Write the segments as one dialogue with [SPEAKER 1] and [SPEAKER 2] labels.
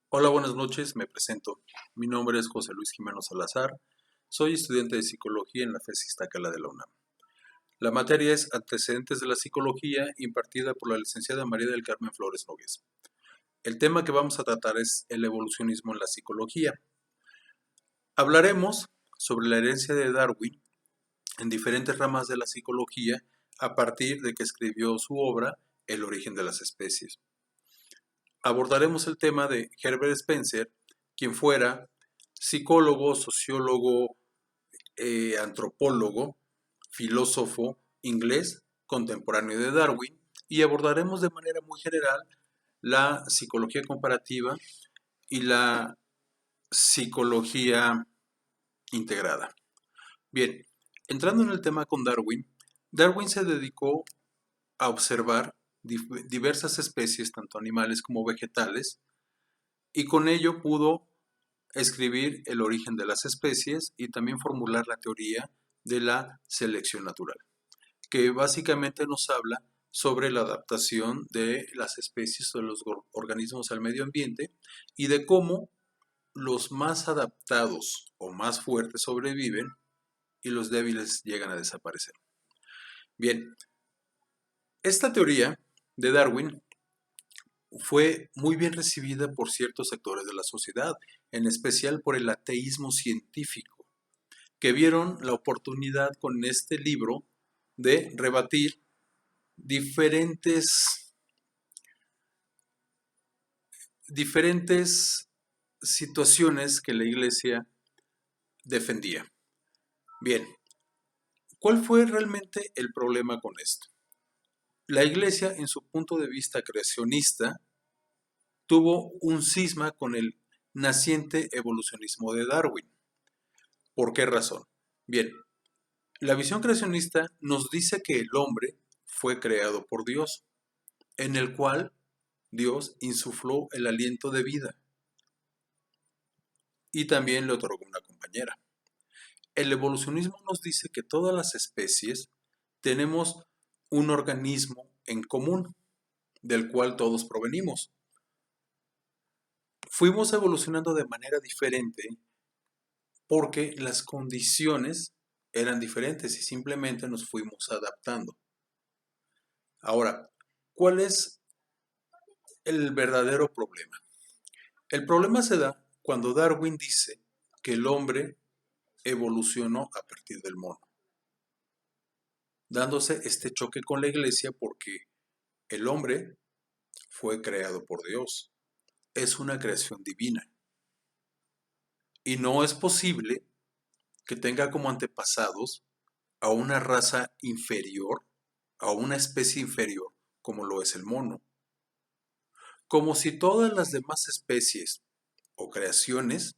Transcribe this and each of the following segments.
[SPEAKER 1] Hola, buenas noches, me presento. Mi nombre es José Luis Jimeno Salazar, soy estudiante de Psicología en la FES Iztacala de la UNAM. La materia es Antecedentes de la Psicología, impartida por la licenciada María del Carmen Flores Nogués. El tema que vamos a tratar es el evolucionismo en la psicología. Hablaremos sobre la herencia de Darwin en diferentes ramas de la psicología a partir de que escribió su obra El origen de las especies. Abordaremos el tema de Herbert Spencer, quien fuera psicólogo, sociólogo, antropólogo, filósofo inglés contemporáneo de Darwin, y abordaremos de manera muy general la psicología comparativa y la psicología integrada. Bien, entrando en el tema con Darwin, Darwin se dedicó a observar diversas especies, tanto animales como vegetales, y con ello pudo escribir el origen de las especies y también formular la teoría de la selección natural, que básicamente nos habla sobre la adaptación de las especies o de los organismos al medio ambiente y de cómo los más adaptados o más fuertes sobreviven y los débiles llegan a desaparecer. Bien, esta teoría de Darwin fue muy bien recibida por ciertos sectores de la sociedad, en especial por el ateísmo científico, que vieron la oportunidad con este libro de rebatir diferentes situaciones que la iglesia defendía. Bien, ¿cuál fue realmente el problema con esto? La iglesia, en su punto de vista creacionista, tuvo un cisma con el naciente evolucionismo de Darwin. ¿Por qué razón? Bien, la visión creacionista nos dice que el hombre fue creado por Dios, en el cual Dios insufló el aliento de vida y también le otorgó una compañera. El evolucionismo nos dice que todas las especies tenemos un organismo en común, del cual todos provenimos. Fuimos evolucionando de manera diferente porque las condiciones eran diferentes y simplemente nos fuimos adaptando. Ahora, ¿cuál es el verdadero problema? El problema se da cuando Darwin dice que el hombre evolucionó a partir del mono, dándose este choque con la iglesia porque el hombre fue creado por Dios, es una creación divina y no es posible que tenga como antepasados a una raza inferior, a una especie inferior como lo es el mono, como si todas las demás especies o creaciones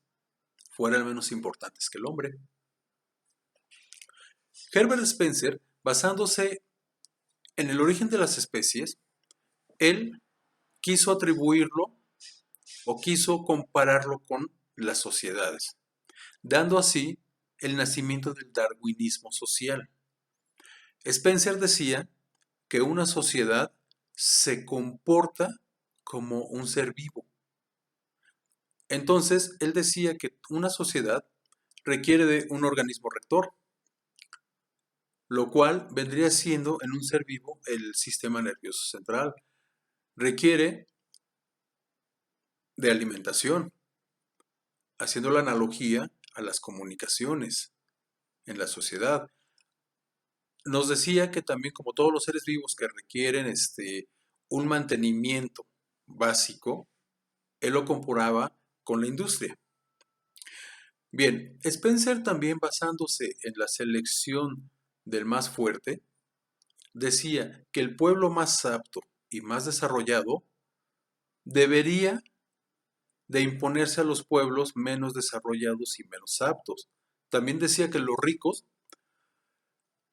[SPEAKER 1] fueran menos importantes que el hombre. Herbert Spencer, basándose en el origen de las especies, él quiso atribuirlo o quiso compararlo con las sociedades, dando así el nacimiento del darwinismo social. Spencer decía que una sociedad se comporta como un ser vivo. Entonces, él decía que una sociedad requiere de un organismo rector, lo cual vendría siendo en un ser vivo el sistema nervioso central. Requiere de alimentación, haciendo la analogía a las comunicaciones en la sociedad. Nos decía que también como todos los seres vivos que requieren un mantenimiento básico, él lo comparaba con la industria. Bien, Spencer también basándose en la selección del más fuerte, decía que el pueblo más apto y más desarrollado debería de imponerse a los pueblos menos desarrollados y menos aptos. También decía que los ricos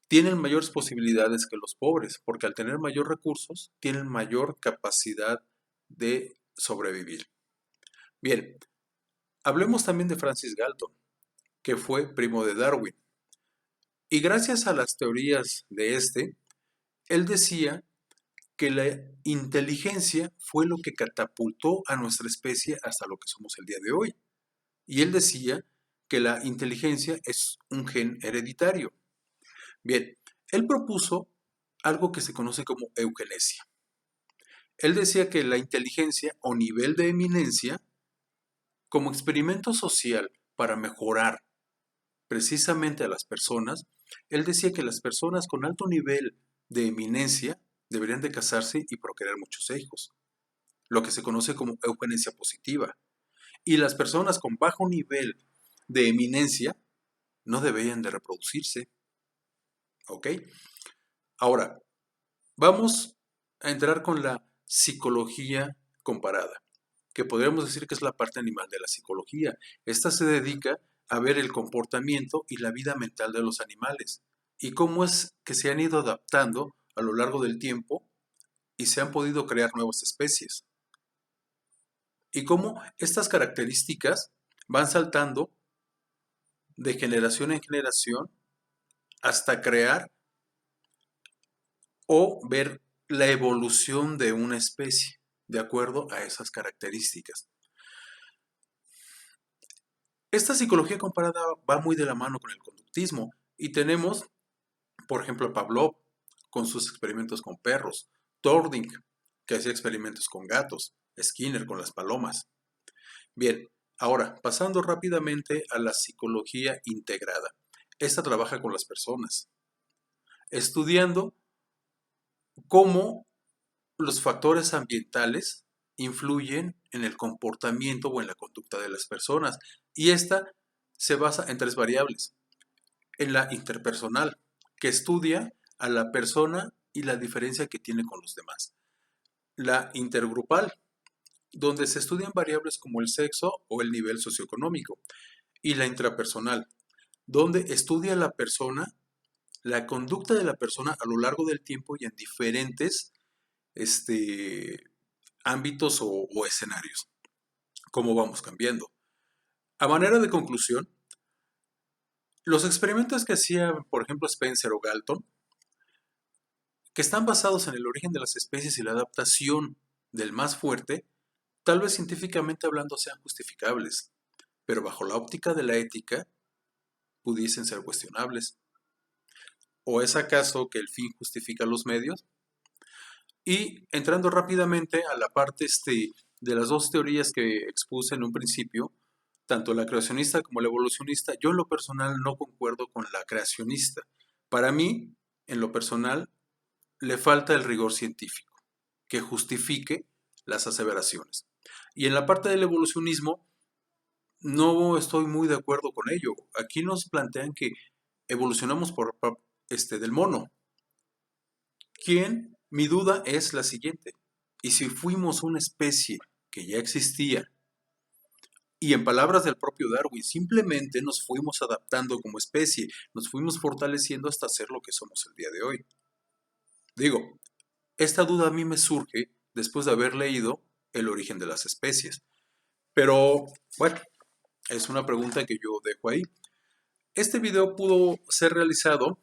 [SPEAKER 1] tienen mayores posibilidades que los pobres, porque al tener mayor recursos, tienen mayor capacidad de sobrevivir. Bien, hablemos también de Francis Galton, que fue primo de Darwin. Y gracias a las teorías de él decía que la inteligencia fue lo que catapultó a nuestra especie hasta lo que somos el día de hoy. Y él decía que la inteligencia es un gen hereditario. Bien, él propuso algo que se conoce como eugenesia. Él decía que la inteligencia o nivel de eminencia, como experimento social para mejorar precisamente a las personas, él decía que las personas con alto nivel de eminencia deberían de casarse y procrear muchos hijos, lo que se conoce como eugenesia positiva. Y las personas con bajo nivel de eminencia no deberían de reproducirse. ¿Ok? Ahora, vamos a entrar con la psicología comparada, que podríamos decir que es la parte animal de la psicología. Esta se dedica a ver el comportamiento y la vida mental de los animales y cómo es que se han ido adaptando a lo largo del tiempo y se han podido crear nuevas especies. Y cómo estas características van saltando de generación en generación hasta crear o ver la evolución de una especie de acuerdo a esas características. Esta psicología comparada va muy de la mano con el conductismo y tenemos, por ejemplo, a Pavlov con sus experimentos con perros, Tording, que hacía experimentos con gatos, Skinner con las palomas. Bien, ahora, pasando rápidamente a la psicología integrada. Esta trabaja con las personas, estudiando cómo los factores ambientales influyen en el comportamiento o en la conducta de las personas. Y esta se basa en tres variables. En la interpersonal, que estudia a la persona y la diferencia que tiene con los demás. La intergrupal, donde se estudian variables como el sexo o el nivel socioeconómico. Y la intrapersonal, donde estudia a la persona, la conducta de la persona a lo largo del tiempo y en diferentes ámbitos o escenarios. Cómo vamos cambiando. A manera de conclusión, los experimentos que hacía, por ejemplo, Spencer o Galton, que están basados en el origen de las especies y la adaptación del más fuerte, tal vez científicamente hablando sean justificables, pero bajo la óptica de la ética pudiesen ser cuestionables. ¿O es acaso que el fin justifica los medios? Y entrando rápidamente a la parte de las dos teorías que expuse en un principio, tanto la creacionista como la evolucionista, yo en lo personal no concuerdo con la creacionista. Para mí, en lo personal, le falta el rigor científico que justifique las aseveraciones. Y en la parte del evolucionismo, no estoy muy de acuerdo con ello. Aquí nos plantean que evolucionamos del mono. ¿Quién? Mi duda es la siguiente. ¿Y si fuimos una especie que ya existía y en palabras del propio Darwin, simplemente nos fuimos adaptando como especie, nos fuimos fortaleciendo hasta ser lo que somos el día de hoy? Digo, esta duda a mí me surge después de haber leído El origen de las especies. Pero, bueno, es una pregunta que yo dejo ahí. Este video pudo ser realizado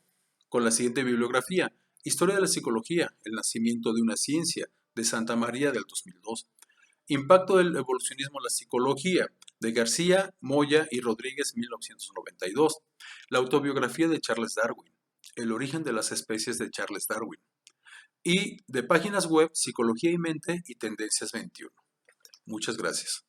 [SPEAKER 1] con la siguiente bibliografía: Historia de la psicología, el nacimiento de una ciencia, de Santa María del 2002. Impacto del evolucionismo en la psicología, de García, Moya y Rodríguez, 1992. La autobiografía de Charles Darwin, El origen de las especies de Charles Darwin. Y de páginas web Psicología y Mente y Tendencias 21. Muchas gracias.